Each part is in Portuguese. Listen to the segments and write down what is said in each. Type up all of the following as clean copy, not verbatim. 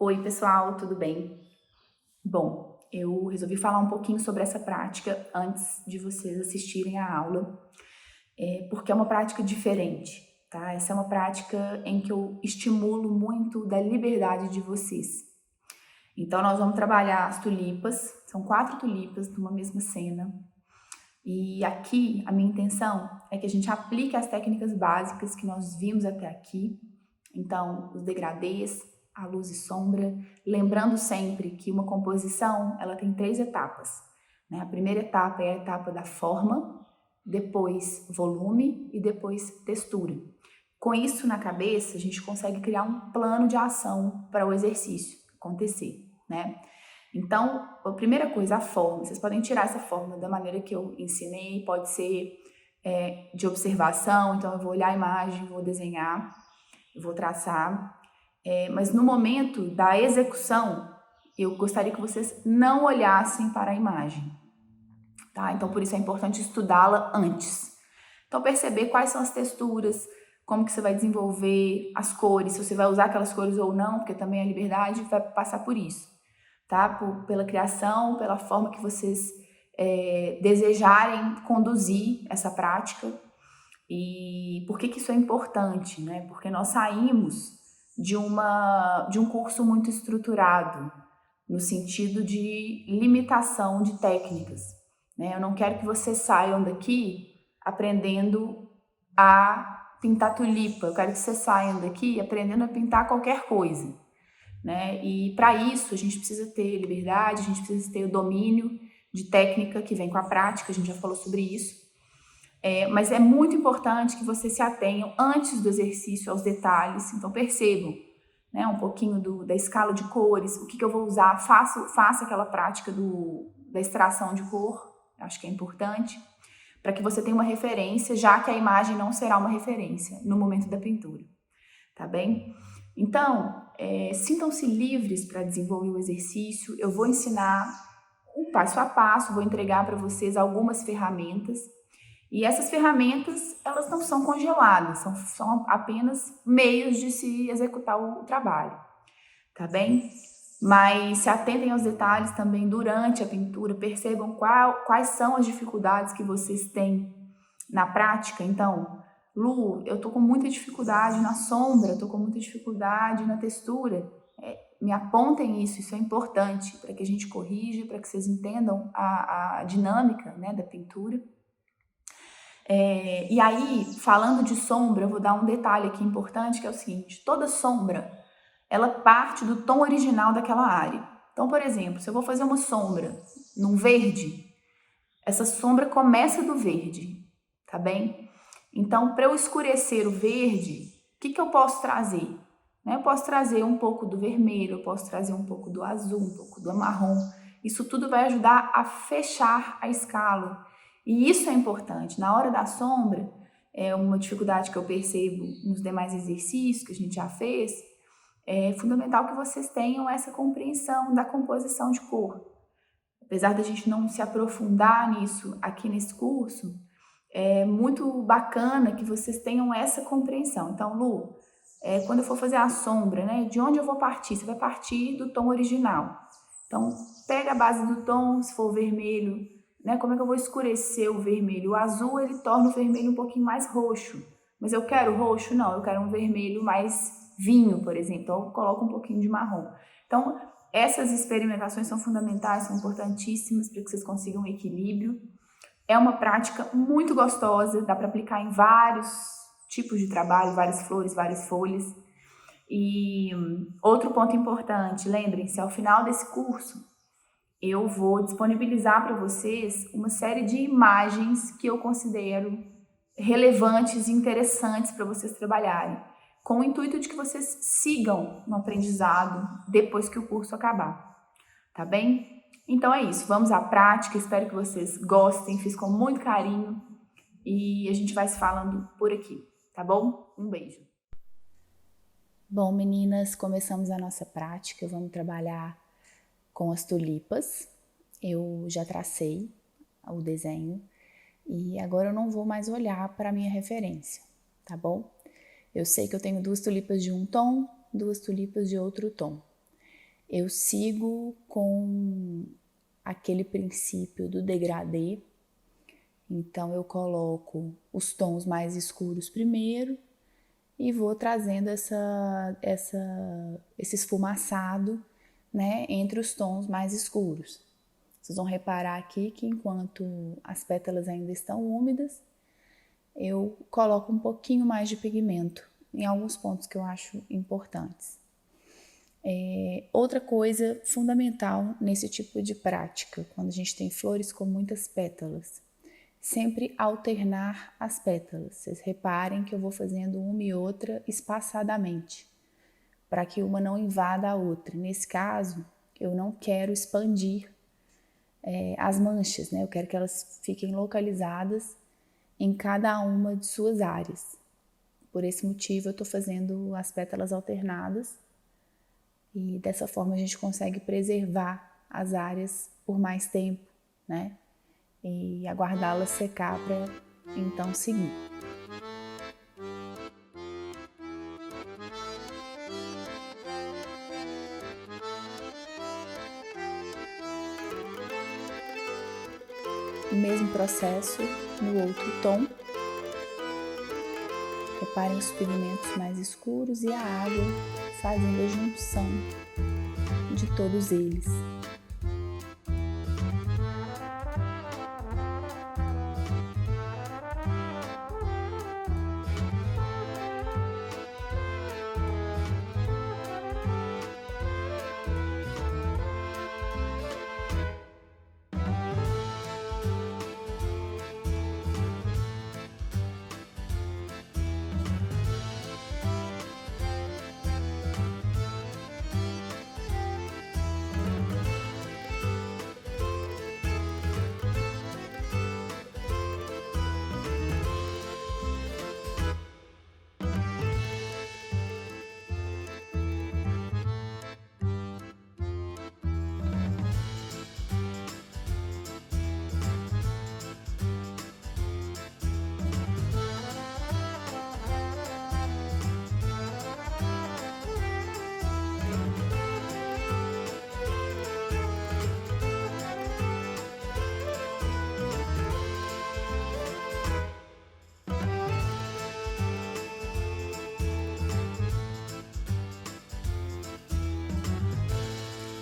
Oi, pessoal, tudo bem? Bom, eu resolvi falar um pouquinho sobre essa prática antes de vocês assistirem à aula, porque é uma prática diferente, tá? Essa é uma prática em que eu estimulo muito da liberdade de vocês. Então, nós vamos trabalhar as tulipas, são 4 tulipas numa mesma cena. E aqui, a minha intenção é que a gente aplique as técnicas básicas que nós vimos até aqui. Então, os degradês, a luz e sombra, lembrando sempre que uma composição ela tem 3 etapas, né? A primeira etapa é a etapa da forma, depois volume e depois textura. Com isso na cabeça, a gente consegue criar um plano de ação para o exercício acontecer, né? Então, a primeira coisa, a forma. Vocês podem tirar essa forma da maneira que eu ensinei, pode ser de observação, então eu vou olhar a imagem, vou desenhar, eu vou traçar, mas no momento da execução, eu gostaria que vocês não olhassem para a imagem, tá? Então, por isso é importante estudá-la antes. Então, perceber quais são as texturas, como que você vai desenvolver as cores, se você vai usar aquelas cores ou não, porque também a liberdade vai passar por isso, tá? Pela criação, pela forma que vocês desejarem conduzir essa prática. E por que isso é importante, né? Porque nós saímos de um curso muito estruturado, no sentido de limitação de técnicas, né? Eu não quero que vocês saiam daqui aprendendo a pintar tulipa, eu quero que vocês saiam daqui aprendendo a pintar qualquer coisa, né? E para isso a gente precisa ter liberdade, a gente precisa ter o domínio de técnica que vem com a prática, a gente já falou sobre isso. Mas é muito importante que vocês se atenham antes do exercício aos detalhes, então percebam, né, um pouquinho da escala de cores, o que eu vou usar, faça aquela prática da extração de cor, acho que é importante, para que você tenha uma referência, já que a imagem não será uma referência no momento da pintura, tá bem? Então, sintam-se livres para desenvolver o exercício, eu vou ensinar um passo a passo, vou entregar para vocês algumas ferramentas. E essas ferramentas, elas não são congeladas, são apenas meios de se executar o trabalho, tá bem? Mas se atentem aos detalhes também durante a pintura, percebam quais são as dificuldades que vocês têm na prática. Então, Lu, eu tô com muita dificuldade na sombra, tô com muita dificuldade na textura. Me apontem isso é importante para que a gente corrija, para que vocês entendam a dinâmica, né, da pintura. E aí, falando de sombra, eu vou dar um detalhe aqui importante, que é o seguinte: toda sombra, ela parte do tom original daquela área. Então, por exemplo, se eu vou fazer uma sombra num verde, essa sombra começa do verde, tá bem? Então, para eu escurecer o verde, o que eu posso trazer? Eu posso trazer um pouco do vermelho, eu posso trazer um pouco do azul, um pouco do marrom. Isso tudo vai ajudar a fechar a escala. E isso é importante. Na hora da sombra, é uma dificuldade que eu percebo nos demais exercícios que a gente já fez, é fundamental que vocês tenham essa compreensão da composição de cor. Apesar da gente não se aprofundar nisso aqui nesse curso, é muito bacana que vocês tenham essa compreensão. Então, Lu, quando eu for fazer a sombra, né, de onde eu vou partir? Você vai partir do tom original. Então, pega a base do tom, se for vermelho, né, como é que eu vou escurecer o vermelho? O azul, ele torna o vermelho um pouquinho mais roxo. Mas eu quero roxo? Não, eu quero um vermelho mais vinho, por exemplo. Então, eu coloco um pouquinho de marrom. Então, essas experimentações são fundamentais, são importantíssimas para que vocês consigam um equilíbrio. É uma prática muito gostosa, dá para aplicar em vários tipos de trabalho, várias flores, várias folhas. E outro ponto importante, lembrem-se, ao final desse curso, eu vou disponibilizar para vocês uma série de imagens que eu considero relevantes e interessantes para vocês trabalharem, com o intuito de que vocês sigam no aprendizado depois que o curso acabar, tá bem? Então é isso, vamos à prática, espero que vocês gostem, fiz com muito carinho e a gente vai se falando por aqui, tá bom? Um beijo. Bom, meninas, começamos a nossa prática, vamos trabalhar com as tulipas. Eu já tracei o desenho e agora eu não vou mais olhar para a minha referência, tá bom? Eu sei que eu tenho 2 tulipas de um tom, 2 tulipas de outro tom. eu sigo com aquele princípio do degradê. Então eu coloco os tons mais escuros primeiro e vou trazendo esse esfumaçado, né, entre os tons mais escuros. Vocês vão reparar aqui que enquanto as pétalas ainda estão úmidas, eu coloco um pouquinho mais de pigmento em alguns pontos que eu acho importantes. Outra coisa fundamental nesse tipo de prática, quando a gente tem flores com muitas pétalas, sempre alternar as pétalas. Vocês reparem que eu vou fazendo uma e outra espaçadamente, para que uma não invada a outra. Nesse caso, eu não quero expandir as manchas, né? Eu quero que elas fiquem localizadas em cada uma de suas áreas. Por esse motivo, eu estou fazendo as pétalas alternadas e dessa forma a gente consegue preservar as áreas por mais tempo, né? E aguardá-las secar para então seguir. O mesmo processo no outro tom. Reparem os pigmentos mais escuros e a água fazendo a junção de todos eles.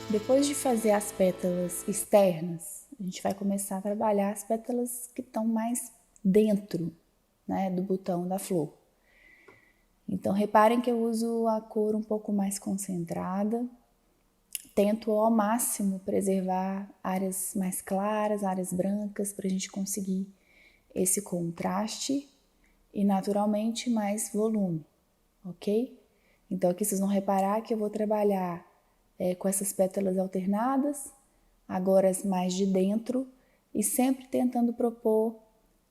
Depois de fazer as pétalas externas, a gente vai começar a trabalhar as pétalas que estão mais dentro, né, do botão da flor. Então, reparem que eu uso a cor um pouco mais concentrada. Tento ao máximo preservar áreas mais claras, áreas brancas, para a gente conseguir esse contraste e, naturalmente, mais volume, ok? Então, aqui vocês vão reparar que eu vou trabalhar com essas pétalas alternadas, agora as mais de dentro, e sempre tentando propor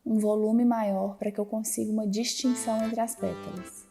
um volume maior para que eu consiga uma distinção entre as pétalas.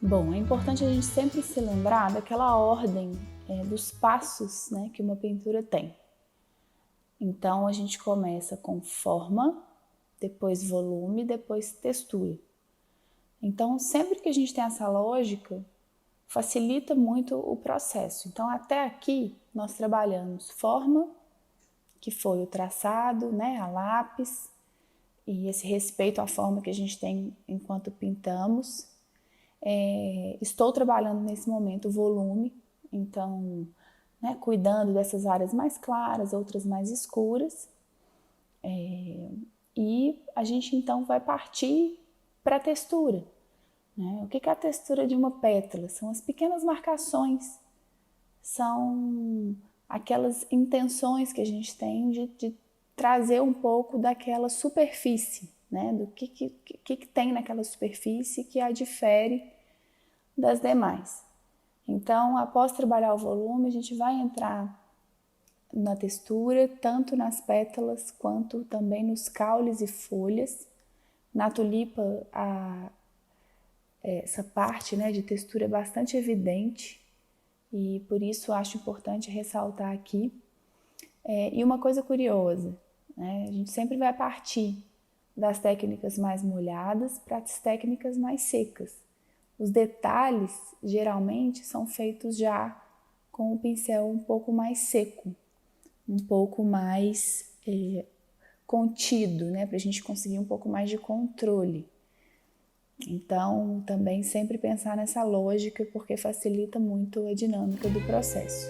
Bom, é importante a gente sempre se lembrar daquela ordem dos passos, né, que uma pintura tem. Então, a gente começa com forma, depois volume, depois textura. Então, sempre que a gente tem essa lógica, facilita muito o processo. Então, até aqui, nós trabalhamos forma, que foi o traçado, né, a lápis, e esse respeito à forma que a gente tem enquanto pintamos. Estou trabalhando nesse momento o volume, então, né, cuidando dessas áreas mais claras, outras mais escuras. E a gente então vai partir para a textura. Né? O que é a textura de uma pétala? São as pequenas marcações, são aquelas intenções que a gente tem de trazer um pouco daquela superfície, né? Do que tem naquela superfície que a difere das demais. Então, após trabalhar o volume, a gente vai entrar na textura, tanto nas pétalas quanto também nos caules e folhas. Na tulipa, essa parte, né, de textura é bastante evidente e por isso acho importante ressaltar aqui. E uma coisa curiosa, né, a gente sempre vai partir das técnicas mais molhadas para as técnicas mais secas. Os detalhes geralmente são feitos já com o pincel um pouco mais seco, um pouco mais contido, né, para a gente conseguir um pouco mais de controle. Então, também sempre pensar nessa lógica, porque facilita muito a dinâmica do processo.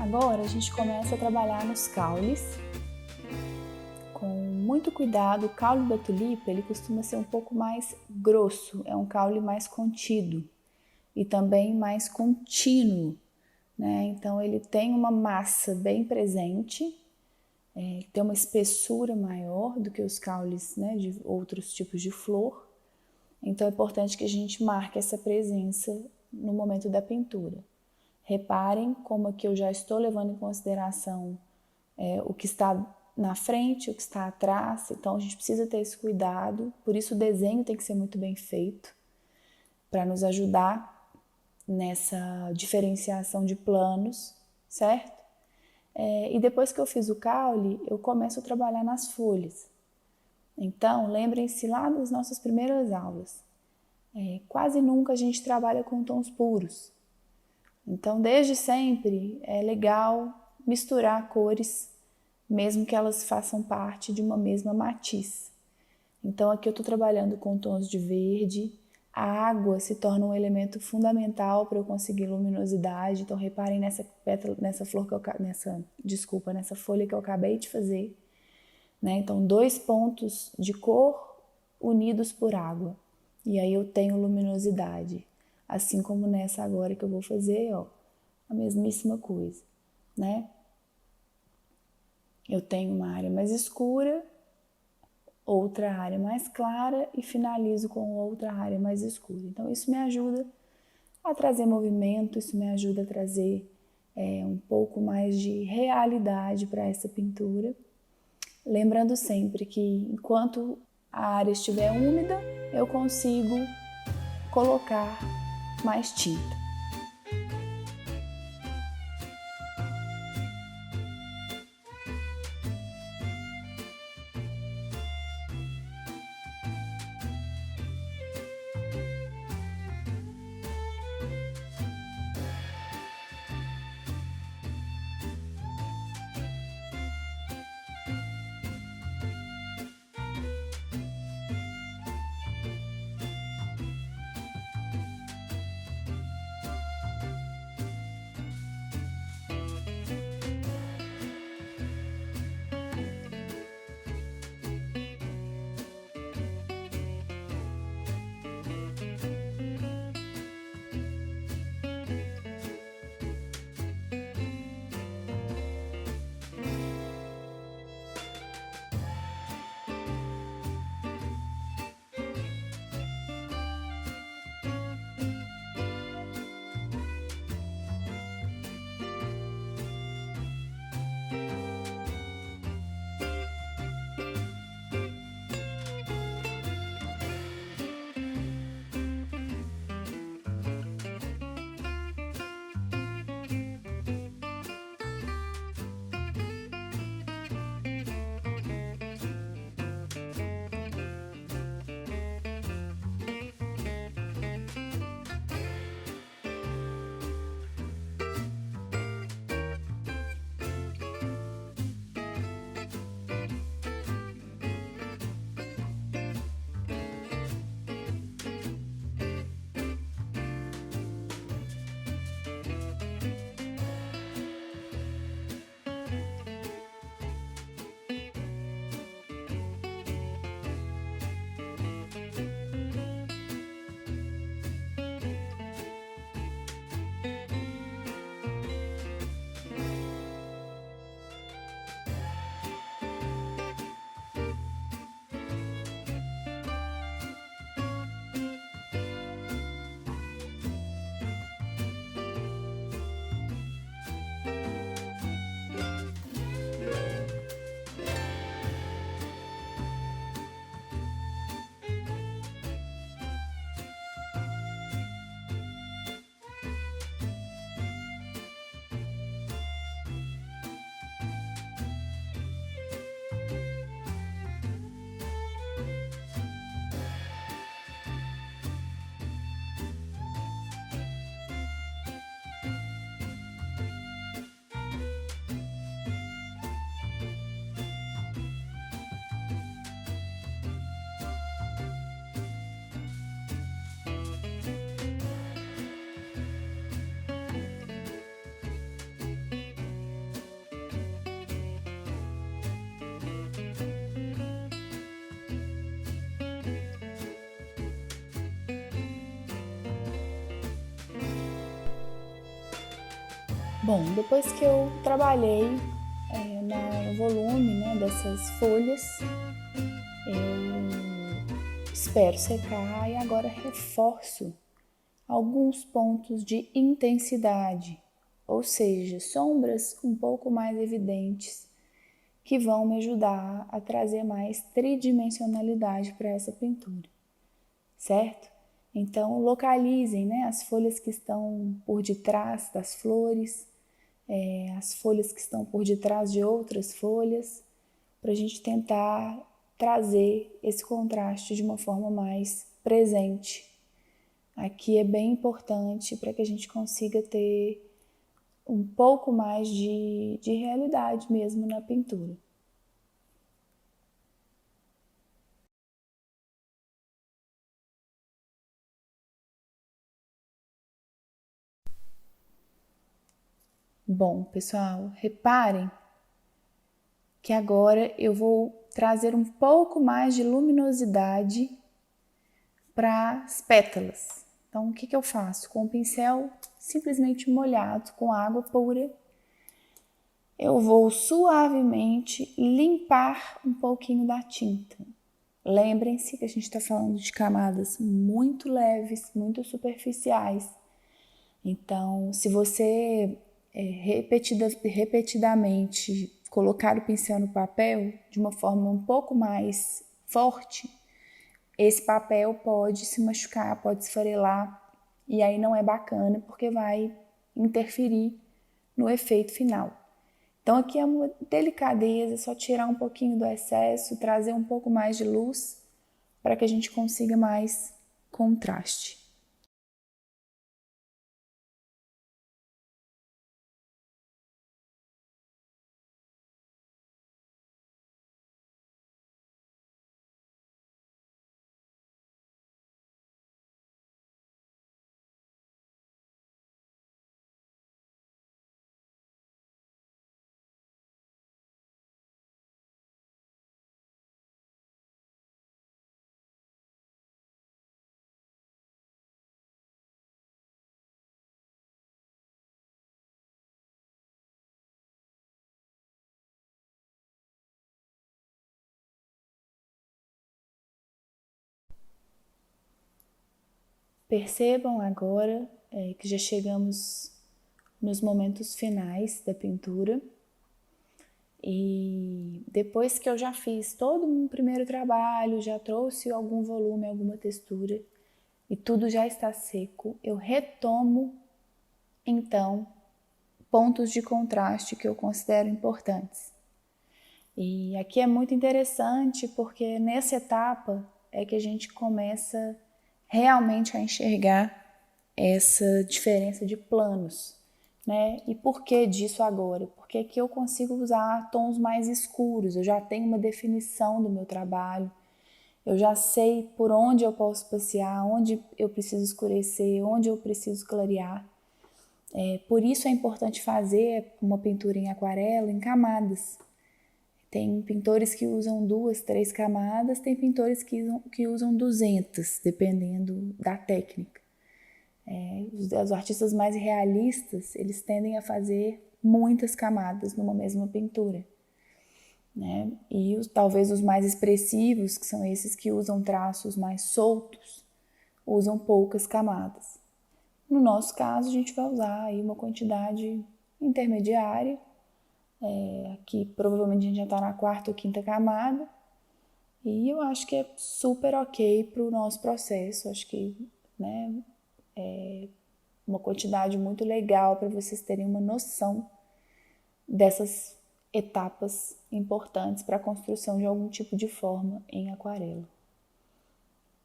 Agora a gente começa a trabalhar nos caules. Com muito cuidado, o caule da tulipa ele costuma ser um pouco mais grosso, é um caule mais contido e também mais contínuo, né? Então ele tem uma massa bem presente, tem uma espessura maior do que os caules, né, de outros tipos de flor. Então é importante que a gente marque essa presença no momento da pintura. Reparem como aqui eu já estou levando em consideração o que está na frente, o que está atrás, então a gente precisa ter esse cuidado, por isso o desenho tem que ser muito bem feito, para nos ajudar nessa diferenciação de planos, certo? E depois que eu fiz o caule, eu começo a trabalhar nas folhas. Então, lembrem-se lá das nossas primeiras aulas, quase nunca a gente trabalha com tons puros. Então, desde sempre é legal misturar cores, mesmo que elas façam parte de uma mesma matiz. Então, aqui eu estou trabalhando com tons de verde, a água se torna um elemento fundamental para eu conseguir luminosidade. Então, reparem nessa pétala, nessa folha que eu acabei de fazer, né? Então, 2 pontos de cor unidos por água. E aí eu tenho luminosidade. Assim como nessa agora que eu vou fazer, ó, a mesmíssima coisa, né? eu tenho uma área mais escura, outra área mais clara e finalizo com outra área mais escura. Então isso me ajuda a trazer movimento, isso me ajuda a trazer um pouco mais de realidade para essa pintura. Lembrando sempre que enquanto a área estiver úmida, eu consigo colocar mais tinta. Bom, depois que eu trabalhei no volume, né, dessas folhas, eu espero secar e agora reforço alguns pontos de intensidade, ou seja, sombras um pouco mais evidentes que vão me ajudar a trazer mais tridimensionalidade para essa pintura, certo? Então localizem, né, as folhas que estão por detrás das flores, as folhas que estão por detrás de outras folhas, para a gente tentar trazer esse contraste de uma forma mais presente. Aqui é bem importante para que a gente consiga ter um pouco mais de realidade mesmo na pintura. Bom, pessoal, reparem que agora eu vou trazer um pouco mais de luminosidade para as pétalas. Então, o que eu faço? Com o pincel simplesmente molhado com água pura, eu vou suavemente limpar um pouquinho da tinta. Lembrem-se que a gente está falando de camadas muito leves, muito superficiais. Então, se você repetidamente colocar o pincel no papel de uma forma um pouco mais forte, esse papel pode se machucar, pode esfarelar, e aí não é bacana porque vai interferir no efeito final. Então aqui é uma delicadeza, só tirar um pouquinho do excesso, trazer um pouco mais de luz para que a gente consiga mais contraste. Percebam agora que já chegamos nos momentos finais da pintura. E depois que eu já fiz todo um primeiro trabalho, já trouxe algum volume, alguma textura e tudo já está seco, eu retomo então pontos de contraste que eu considero importantes. E aqui é muito interessante porque nessa etapa é que a gente começa realmente a enxergar essa diferença de planos, né? E por que disso agora? Porque aqui eu consigo usar tons mais escuros, eu já tenho uma definição do meu trabalho, eu já sei por onde eu posso passear, onde eu preciso escurecer, onde eu preciso clarear. Por isso é importante fazer uma pintura em aquarela em camadas. Tem pintores que usam 2, 3 camadas, tem pintores que usam 200, dependendo da técnica. Os artistas mais realistas, eles tendem a fazer muitas camadas numa mesma pintura, né? E talvez os mais expressivos, que são esses que usam traços mais soltos, usam poucas camadas. No nosso caso, a gente vai usar aí uma quantidade intermediária, aqui provavelmente a gente já está na 4ª ou 5ª camada, e eu acho que é super ok para o nosso processo, acho que, né, uma quantidade muito legal para vocês terem uma noção dessas etapas importantes para a construção de algum tipo de forma em aquarela.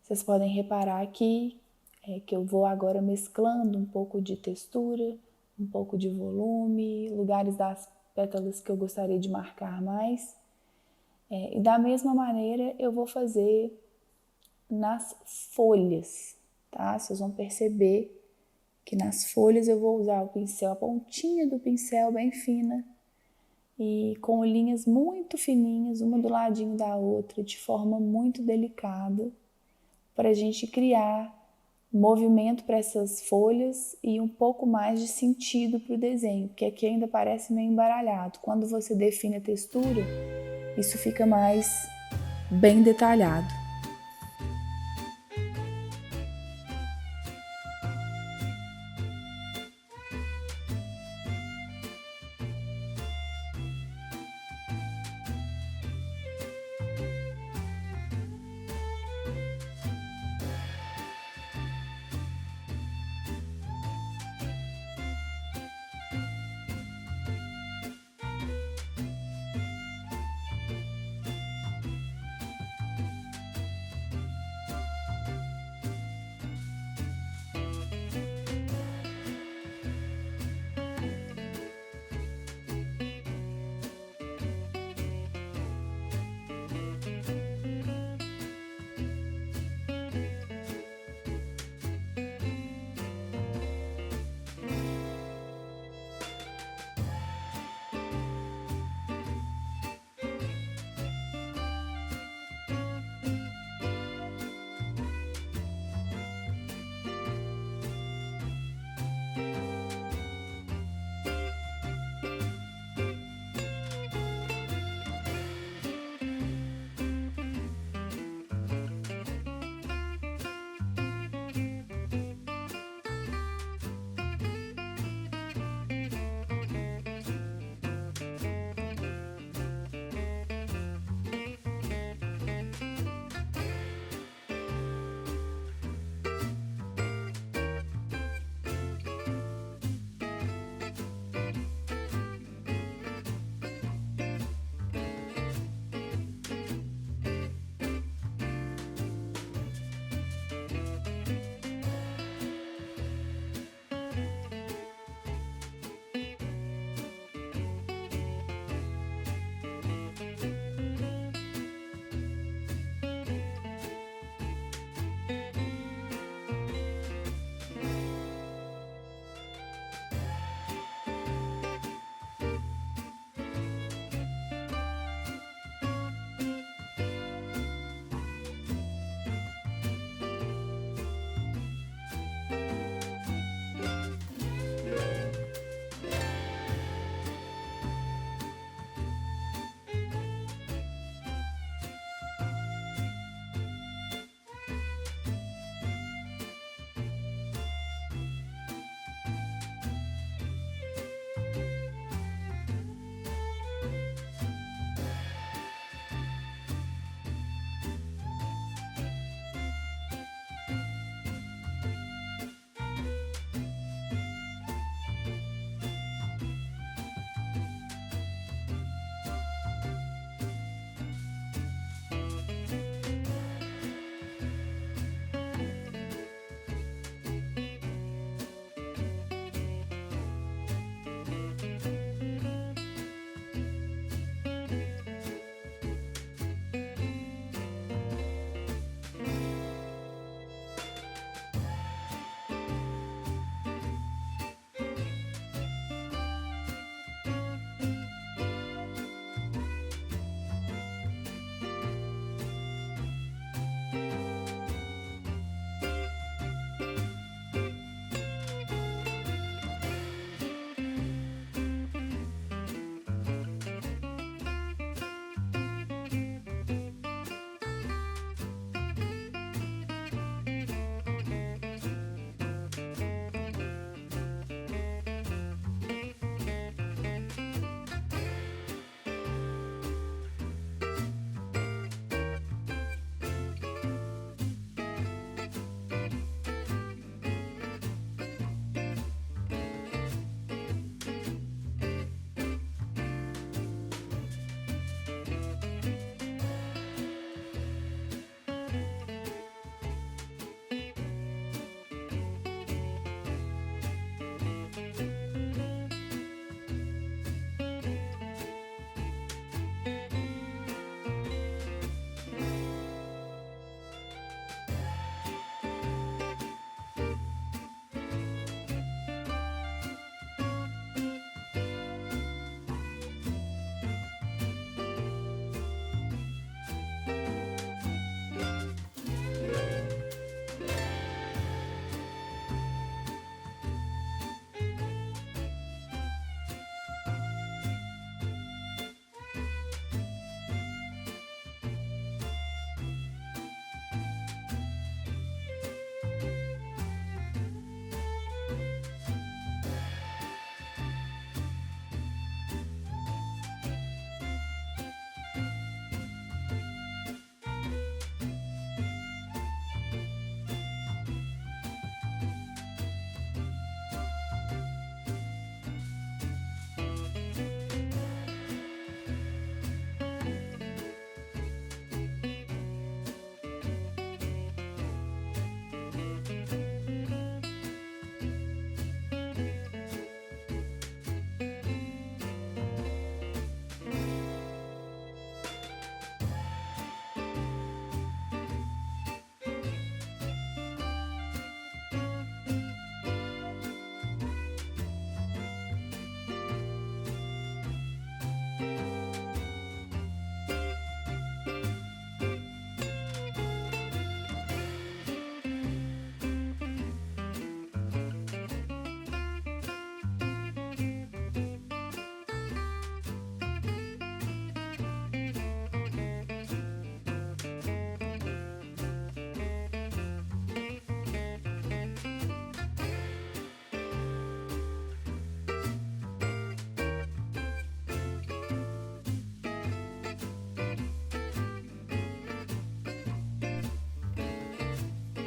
Vocês podem reparar aqui que eu vou agora mesclando um pouco de textura, um pouco de volume, lugares das pétalas que eu gostaria de marcar mais. E da mesma maneira eu vou fazer nas folhas, tá? Vocês vão perceber que nas folhas eu vou usar o pincel, a pontinha do pincel bem fina e com linhas muito fininhas, uma do ladinho da outra, de forma muito delicada, para a gente criar movimento para essas folhas e um pouco mais de sentido para o desenho, porque aqui ainda parece meio embaralhado. Quando você define a textura, isso fica mais bem detalhado.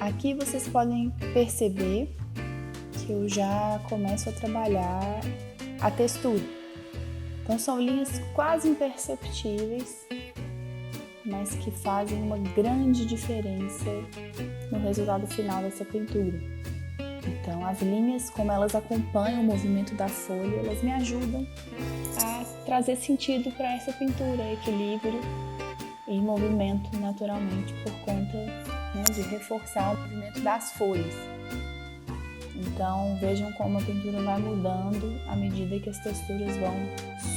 Aqui vocês podem perceber que eu já começo a trabalhar a textura. Então são linhas quase imperceptíveis, mas que fazem uma grande diferença no resultado final dessa pintura. Então as linhas, como elas acompanham o movimento da folha, elas me ajudam a trazer sentido para essa pintura, equilíbrio e movimento naturalmente por conta, né, de reforçar o movimento das folhas. Então vejam como a pintura vai mudando à medida que as texturas vão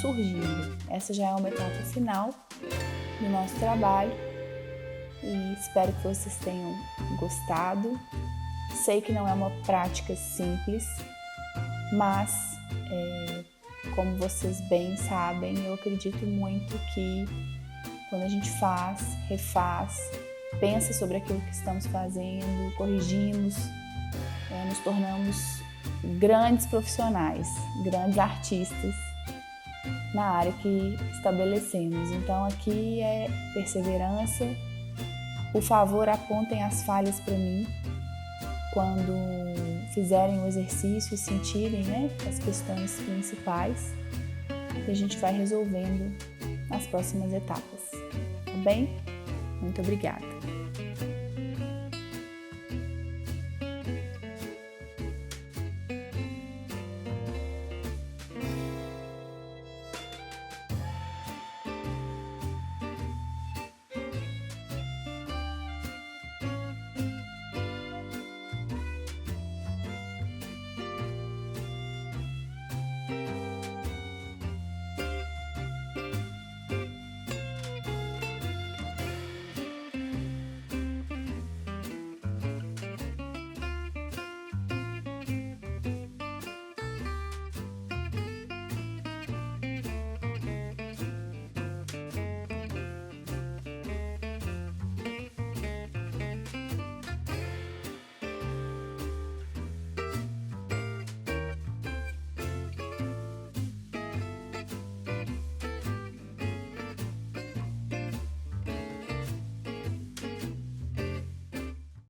surgindo. Essa já é uma etapa final do nosso trabalho e espero que vocês tenham gostado. Sei que não é uma prática simples, mas como vocês bem sabem, eu acredito muito que quando a gente faz, refaz, pensa sobre aquilo que estamos fazendo, corrigimos, nos tornamos grandes profissionais, grandes artistas na área que estabelecemos. Então aqui é perseverança. Por favor, apontem as falhas para mim quando fizerem o exercício e sentirem, né, as questões principais que a gente vai resolvendo nas próximas etapas. Tá bem? Muito obrigada!